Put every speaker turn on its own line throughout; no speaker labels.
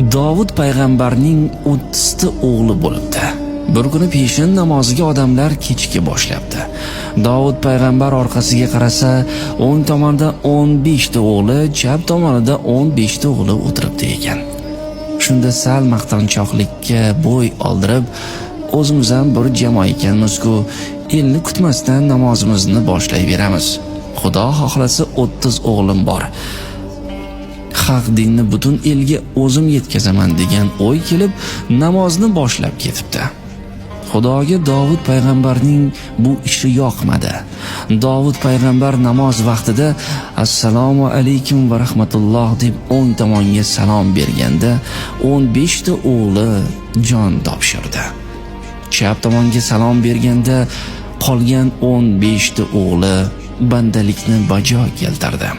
Davud payg'ambarning 30 ta o'g'li bo'libdi. Bir kuni peshin namoziga odamlar kechki boshlabdi. Davud payg'ambar orqasiga qarasa, o'ng tomonda 15 ta o'g'li, chap tomonida 15 ta o'g'li o'tiribdi ekan. Shunda sal maqtanchoqlikka bo'y oldirib, o'zimiz ham bir jamoa ekanmiz-ku, elni kutmasdan namozimizni boshlayveramiz. Xudo xohlasa 30 o'g'lim bor. Haq dinni butun elga o'zim yetkazaman degan o'y kelib, namozni boshlab ketibdi. Xudoga Davud payg'ambarning bu ishi yoqmadi. Davud payg'ambar namoz vaqtida assalomu alaykum va rahmatulloh deb o'ng tomonga salom berganda 15 ta o'g'li jon topshirdi. Chap tomonga salom berganda qolgan 15 ta o'g'li bandalikni bajo keltirdi.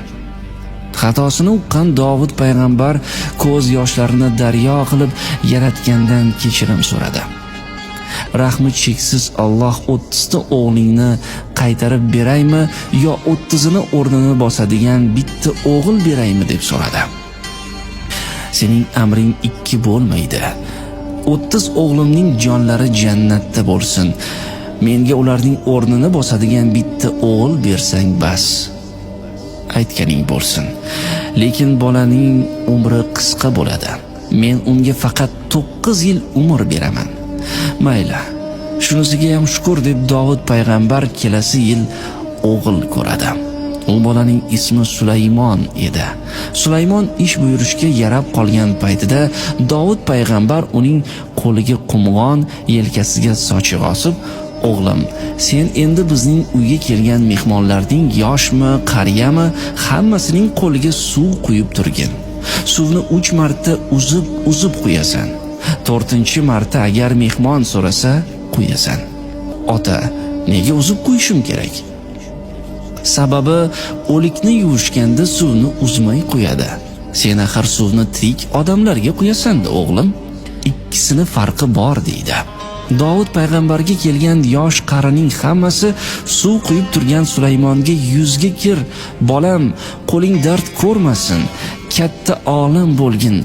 Xatosini uqqan Davud payg'ambar ko'z yoshlarini daryo qilib Yaratgandan kechirim so'radi. Rahmi cheksiz Alloh 30 ta o'g'lingni qaytarib beraymi yo 30 ni o'rnini bosadigan bitta o'g'il beraymi deb so'radi. Sening amring ikki bo'lmaydi. 30 o'g'limning jonlari jannatda bo'lsin. Menga ularning o'rnini bosadigan bitta o'g'il bersang bas. Aytganing bo'lsin. Lekin bolaning umri qisqa bo'ladi. Men unga faqat 9 yil umr beraman. Mayli, shunisiga ham shukr deb Davud payg'ambar kelasi yil o'g'il ko'radi. U bolaning ismi Sulaymon edi. Sulaymon ish buyurishga yarab qolgan paytida Davud payg'ambar uning qo'liga qumg'on, yelkasiga sochiq osib, "O'g'lim, sen endi bizning uyga kelgan mehmonlarning yoshmi, qariyami, hammasining qo'liga suv quyib turgin. Suvni 3 marta uzib qo'yasan. 4-marta agar mehmon so'rasa, qo'yasan." "Ota, nega uzib qo'yishim kerak?" "Sababi o'likni yuvishganda suvni uzmay qo'yadi. Sen axir suvni tirik odamlarga qo'yasan-da, o'g'lim. Ikkisini farqi bor" deydi. Davud payg'ambarga kelgan yosh qarining hammasi suv quyib turgan Sulaymonga "Yuzga kir, bolam, qo'ling dard ko'rmasin, katta olim bo'lgin,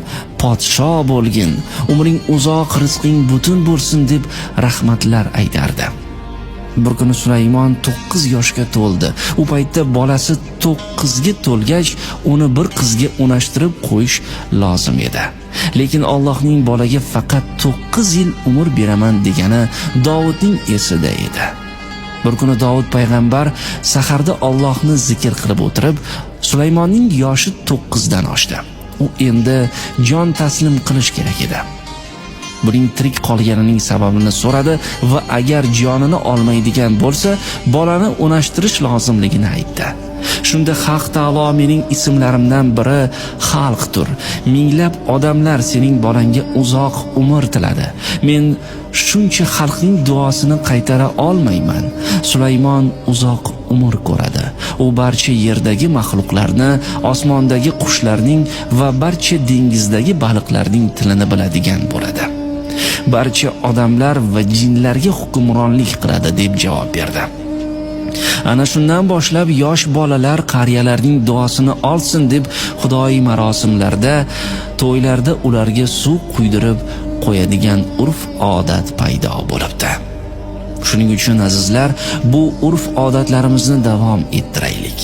podsho bo'lgin, umring uzoq, rizqing butun bo'lsin" deb rahmatlar aytardi. Bir kuni Sulaymon 9 yoshga to'ldi. U paytda bolasi 9 ga to'lgach, uni bir qizga unashtirib qo'yish lozim edi. Lekin Allohning bolaga faqat 9 yil umr beraman degani Davudning esida edi. Bir kuni Davud payg'ambar saharda Allohni zikr qilib o'tirib, Sulaymonning yoshi 9 dan oshdi. U endi jon taslim qilish kerak edi. Buning tirik qolganining sababini so'radi va agar jonini olmaydigan bo'lsa, bolani unashtirish lozimligini aytdi. Shunda Haq taolo mening ismlarimdan biri Xalqdir. Minglab odamlar sening bolangga uzoq umr tiladi. Men shuncha xalqning duosini qaytara olmayman. Sulaymon uzoq umr ko'radi. U barcha yerdagi maxluqlarni, osmondagi qushlarning va barcha dengizdagi baliqlarning tilini biladigan bo'ladi. Barcha odamlar va jinlarga hukmronlik qiladi deb javob berdi. Ana shundan boshlab yosh bolalar qariyalarning duosini olsin deb xudoiy marosimlarda, to'ylarda ularga suv quydirib qo'yadigan urf-odat paydo bo'libdi. Shuning uchun azizlar, bu urf-odatlarimizni davom ettiraylik.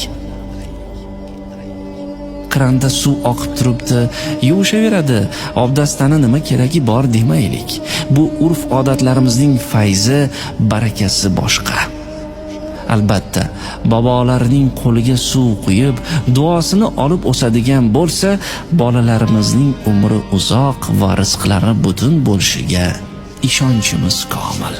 Kranda suv oqib turibdi, yuvishaveradi, obdastani nima keragi bor demaylik. Bu urf-odatlarimizning fayzi, barakasi boshqa. Albatta, bobolarning qo'liga suv quyib, duosini olib o'sadigan bo'lsa, bolalarimizning umri uzoq va rizqlari butun bo'lishiga ishonchimiz komil.